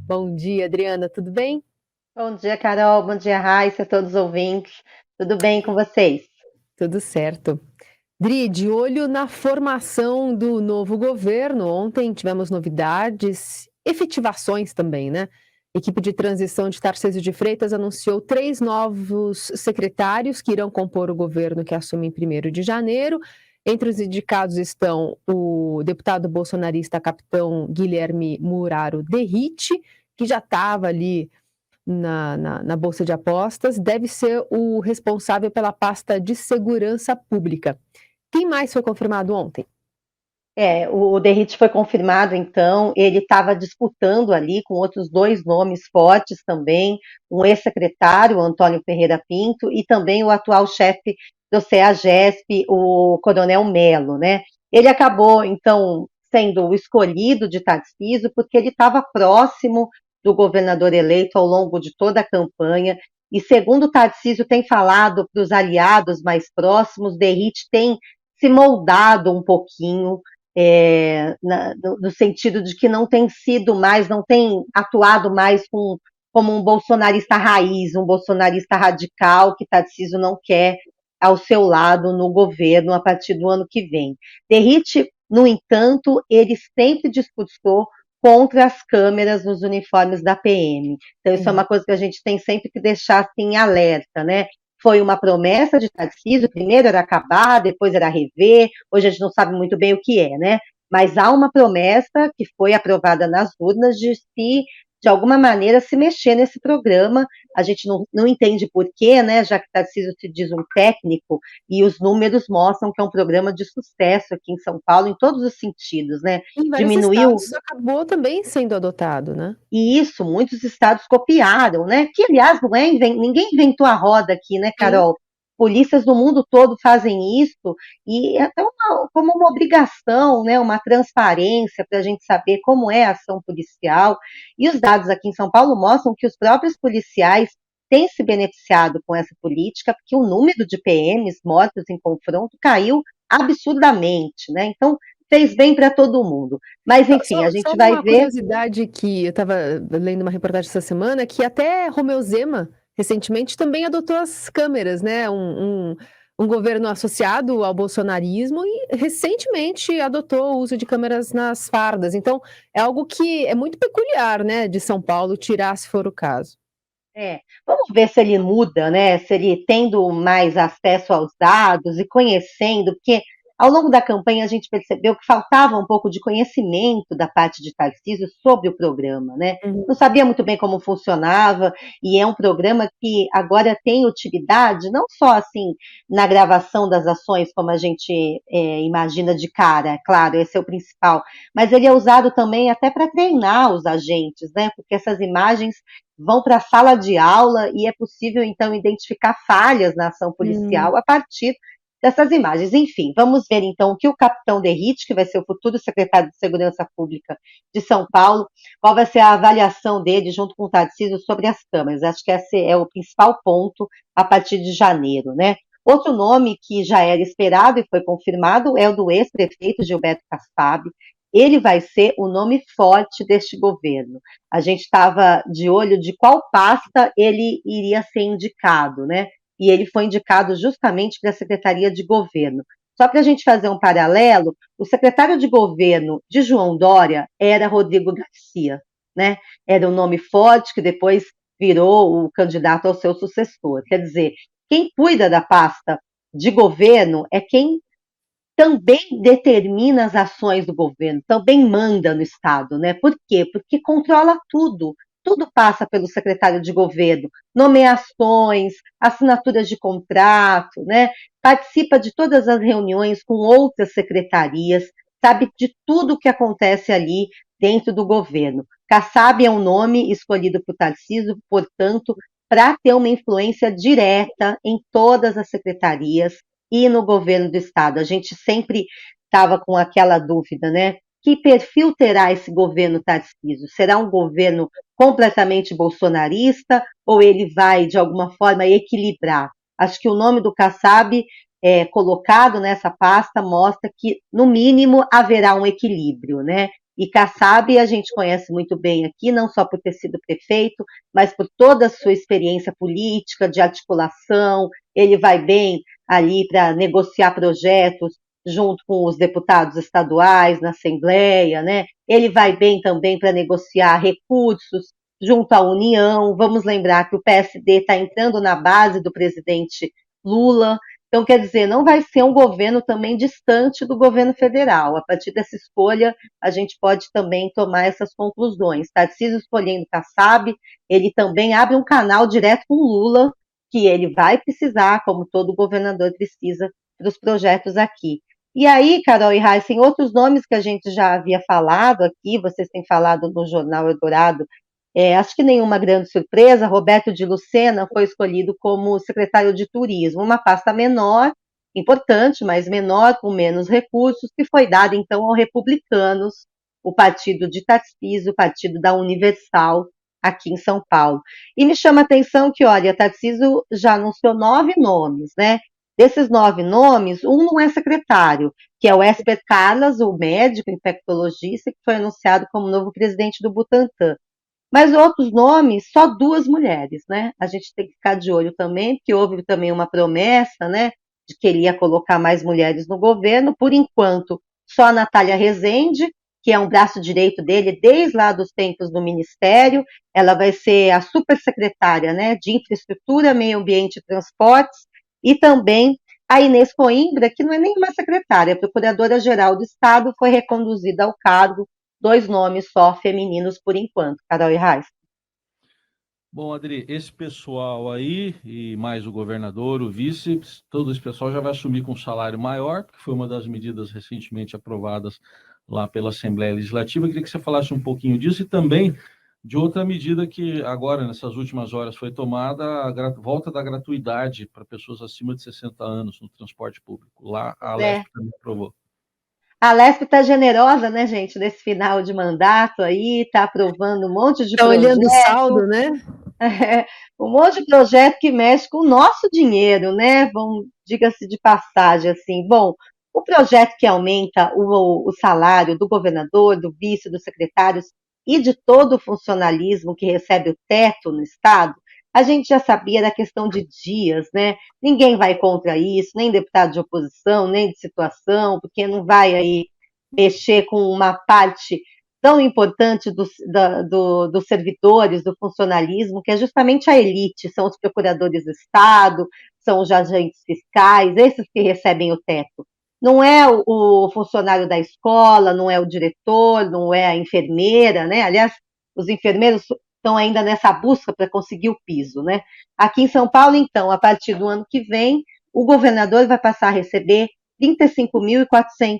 Bom dia, Adriana, tudo bem? Bom dia, Carol. Bom dia, Raíssa, todos os ouvintes. Tudo bem com vocês? Tudo certo. Dri, de olho na formação do novo governo, ontem tivemos novidades, efetivações também, né? Equipe de transição de Tarcísio de Freitas anunciou 3 novos secretários que irão compor o governo que assume em 1º de janeiro. Entre os indicados estão o deputado bolsonarista capitão Guilherme Muraro Derrite, que já estava ali na Bolsa de Apostas, deve ser o responsável pela pasta de segurança pública. Quem mais foi confirmado ontem? O Derrite foi confirmado, então, ele estava disputando ali com outros dois nomes fortes também, um ex-secretário, Antônio Ferreira Pinto, e também o atual chefe do CEAGESP, o Coronel Melo, né? Ele acabou, então, sendo o escolhido de Tarcísio, porque ele estava próximo do governador eleito ao longo de toda a campanha, e segundo Tarcísio tem falado para os aliados mais próximos, Derrite tem se moldado um pouquinho no sentido de que não tem sido mais, não tem atuado mais como um bolsonarista raiz, um bolsonarista radical que Tarcísio não quer ao seu lado no governo a partir do ano que vem. Derrite, no entanto, ele sempre discursou contra as câmeras nos uniformes da PM. Então, isso é Sim. uma coisa que a gente tem sempre que deixar assim, alerta, né? Foi uma promessa de Tarcísio, primeiro era acabar, depois era rever, hoje a gente não sabe muito bem o que é, né? Mas há uma promessa que foi aprovada nas urnas de se, de alguma maneira, se mexer nesse programa. A gente não entende por quê, né? Já que Tarcísio se diz um técnico e os números mostram que é um programa de sucesso aqui em São Paulo em todos os sentidos, né? Em vários Diminuiu. estados acabou também sendo adotado, né? E isso, muitos estados copiaram, né? Que, aliás, não é, ninguém inventou a roda aqui, né, Sim. Carol? Polícias do mundo todo fazem isso, e é até como uma obrigação, né, uma transparência para a gente saber como é a ação policial. E os dados aqui em São Paulo mostram que os próprios policiais têm se beneficiado com essa política, porque o número de PMs mortos em confronto caiu absurdamente, né? Então, fez bem para todo mundo. Mas, Só, enfim, a só- só gente vai uma ver. curiosidade que eu estava lendo uma reportagem essa semana, que até Romeu Zema, recentemente, também adotou as câmeras, né? Um governo associado ao bolsonarismo e recentemente adotou o uso de câmeras nas fardas. Então, é algo que é muito peculiar, né, de São Paulo tirar, se for o caso. Vamos ver se ele muda, né? Se ele tendo mais acesso aos dados e conhecendo, porque ao longo da campanha a gente percebeu que faltava um pouco de conhecimento da parte de Tarcísio sobre o programa, né? Não Uhum. sabia muito bem como funcionava, e é um programa que agora tem utilidade, não só assim na gravação das ações, como a gente imagina de cara, é claro, esse é o principal, mas ele é usado também até para treinar os agentes, né? Porque essas imagens vão para a sala de aula e é possível, então, identificar falhas na ação Hum. policial a partir dessas imagens. Enfim, vamos ver, então, o que o capitão Derrite, que vai ser o futuro secretário de Segurança Pública de São Paulo, qual vai ser a avaliação dele junto com o Tarcísio sobre as câmeras. Acho que esse é o principal ponto a partir de janeiro, né? Outro nome que já era esperado e foi confirmado é o do ex-prefeito Gilberto Kassab. Ele vai ser o nome forte deste governo. A gente estava de olho de qual pasta ele iria ser indicado, né? E ele foi indicado justamente para a Secretaria de Governo. Só para a gente fazer um paralelo, o secretário de governo de João Dória era Rodrigo Garcia, né? Era um nome forte que depois virou o candidato ao seu sucessor. Quer dizer, quem cuida da pasta de governo é quem também determina as ações do governo, também manda no Estado, né? Por quê? Porque controla tudo. Tudo passa pelo secretário de governo, nomeações, assinaturas de contrato, né? Participa de todas as reuniões com outras secretarias, sabe de tudo o que acontece ali dentro do governo. Kassab é um nome escolhido por Tarcísio, portanto, para ter uma influência direta em todas as secretarias, e no governo do Estado. A gente sempre estava com aquela dúvida, né? Que perfil terá esse governo Tarcísio? Será um governo completamente bolsonarista ou ele vai, de alguma forma, equilibrar? Acho que o nome do Kassab colocado nessa pasta mostra que, no mínimo, haverá um equilíbrio, né? E Kassab a gente conhece muito bem aqui, não só por ter sido prefeito, mas por toda a sua experiência política, de articulação. Ele vai bem ali para negociar projetos junto com os deputados estaduais na Assembleia, né? Ele vai bem também para negociar recursos junto à União. Vamos lembrar que o PSD está entrando na base do presidente Lula. Então, quer dizer, não vai ser um governo também distante do governo federal. A partir dessa escolha, a gente pode também tomar essas conclusões. Tarcísio escolhendo Kassab, ele também abre um canal direto com Lula, que ele vai precisar, como todo governador precisa, para os projetos aqui. E aí, Carol e Raíssa, outros nomes que a gente já havia falado aqui, vocês têm falado no Jornal Eldorado, acho que nenhuma grande surpresa, Roberto de Lucena foi escolhido como secretário de Turismo, uma pasta menor, importante, mas menor, com menos recursos, que foi dada então aos republicanos, o partido de Tarcísio, o partido da Universal, aqui em São Paulo. E me chama a atenção que, olha, Tarcísio já anunciou 9 nomes, né? Desses 9 nomes, um não é secretário, que é o Esper Carlas, o médico infectologista, que foi anunciado como novo presidente do Butantan. Mas outros nomes, só 2 mulheres, né? A gente tem que ficar de olho também, porque houve também uma promessa, né, de que ele ia colocar mais mulheres no governo. Por enquanto, só a Natália Rezende, que é um braço direito dele desde lá dos tempos do Ministério. Ela vai ser a supersecretária, né, de Infraestrutura, Meio Ambiente e Transportes, e também a Inês Coimbra, que não é nenhuma secretária, a Procuradora-Geral do Estado, foi reconduzida ao cargo. 2 nomes só femininos por enquanto, Carol e Raíssa. Bom, Adri, esse pessoal aí, e mais o governador, o vice, todo esse pessoal já vai assumir com um salário maior, porque foi uma das medidas recentemente aprovadas lá pela Assembleia Legislativa. Eu queria que você falasse um pouquinho disso e também de outra medida que agora, nessas últimas horas, foi tomada, a volta da gratuidade para pessoas acima de 60 anos no transporte público. Lá a Alesp também aprovou. A Alesp está generosa, né, gente, nesse final de mandato aí, está aprovando um monte de projeto. Olhando o saldo, né? Um monte de projeto que mexe com o nosso dinheiro, né? Diga-se de passagem, assim. Bom, o projeto que aumenta o salário do governador, do vice, dos secretários e de todo o funcionalismo que recebe o teto no Estado, a gente já sabia da questão de dias, né? Ninguém vai contra isso, nem deputado de oposição, nem de situação, porque não vai aí mexer com uma parte tão importante dos servidores, do funcionalismo, que é justamente a elite, são os procuradores do Estado, são os agentes fiscais, esses que recebem o teto. Não é o funcionário da escola, não é o diretor, não é a enfermeira, né? Aliás, os enfermeiros estão ainda nessa busca para conseguir o piso, né? Aqui em São Paulo, então, a partir do ano que vem, o governador vai passar a receber 35.400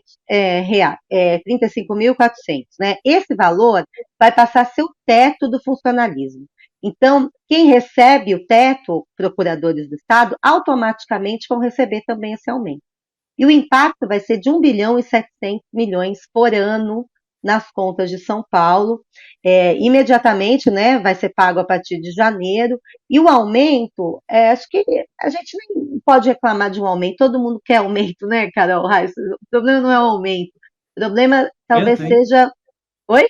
reais, 35.400, né? Esse valor vai passar a ser o teto do funcionalismo. Então, quem recebe o teto, procuradores do Estado, automaticamente vão receber também esse aumento. E o impacto vai ser de 1 bilhão e 700 milhões por ano nas contas de São Paulo. Imediatamente, né, vai ser pago a partir de janeiro. E o aumento, acho que a gente nem pode reclamar de um aumento, todo mundo quer aumento, né, Carol? O problema não é o aumento, o problema talvez seja... Oi?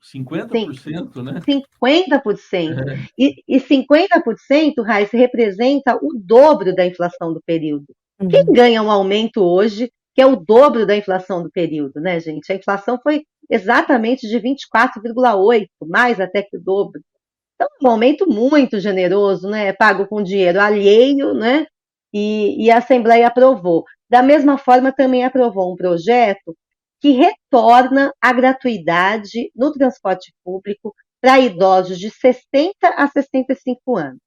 50%, né? 50%. E 50%, Raíssa, representa o dobro da inflação do período. Quem ganha um aumento hoje, que é o dobro da inflação do período, né, gente? A inflação foi exatamente de 24,8%, mais até que o dobro. Então, um aumento muito generoso, né? Pago com dinheiro alheio, né? E a Assembleia aprovou. Da mesma forma, também aprovou um projeto que retorna a gratuidade no transporte público para idosos de 60 a 65 anos.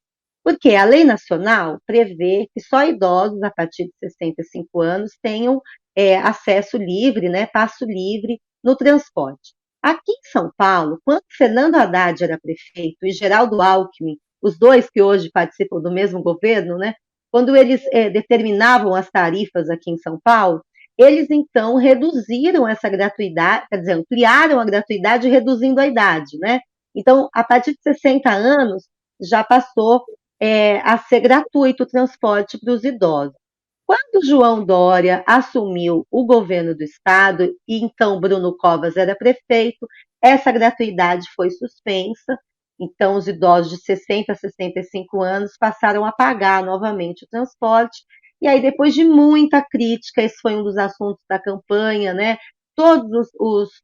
Porque a lei nacional prevê que só idosos a partir de 65 anos tenham acesso livre, né, passo livre no transporte. Aqui em São Paulo, quando Fernando Haddad era prefeito e Geraldo Alckmin, os dois que hoje participam do mesmo governo, né, quando eles determinavam as tarifas aqui em São Paulo, eles então reduziram essa gratuidade, quer dizer, ampliaram a gratuidade reduzindo a idade, né? Então, a partir de 60 anos, já passou a ser gratuito o transporte para os idosos. Quando João Dória assumiu o governo do estado, e então Bruno Covas era prefeito, essa gratuidade foi suspensa, então os idosos de 60 a 65 anos passaram a pagar novamente o transporte, e aí depois de muita crítica, esse foi um dos assuntos da campanha, né? Todos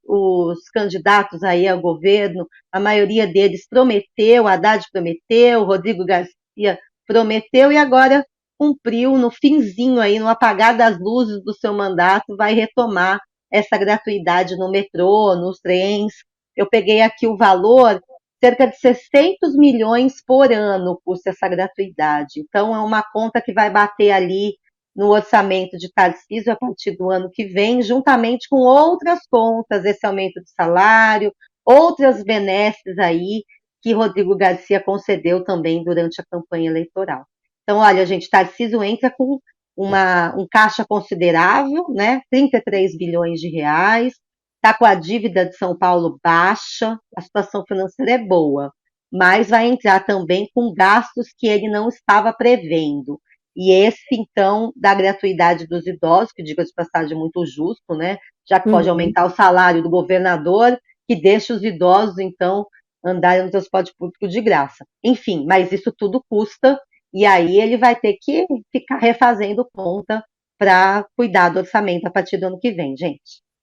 os candidatos aí ao governo, a maioria deles prometeu, Haddad prometeu, Rodrigo Garcia prometeu, e agora cumpriu no finzinho aí, no apagar das luzes do seu mandato, vai retomar essa gratuidade no metrô, nos trens. Eu peguei aqui o valor, cerca de 600 milhões por ano custa essa gratuidade. Então, é uma conta que vai bater ali no orçamento de Tarcísio a partir do ano que vem, juntamente com outras contas, esse aumento de salário, outras benesses aí que Rodrigo Garcia concedeu também durante a campanha eleitoral. Então, olha, gente, Tarcísio entra com um caixa considerável, né? 33 bilhões de reais, está com a dívida de São Paulo baixa, a situação financeira é boa, mas vai entrar também com gastos que ele não estava prevendo. E esse, então, da gratuidade dos idosos, que diga de passagem muito justo, né? Já que pode aumentar o salário do governador, que deixa os idosos, então, andarem no transporte público de graça. Enfim, mas isso tudo custa, e aí ele vai ter que ficar refazendo conta para cuidar do orçamento a partir do ano que vem, gente.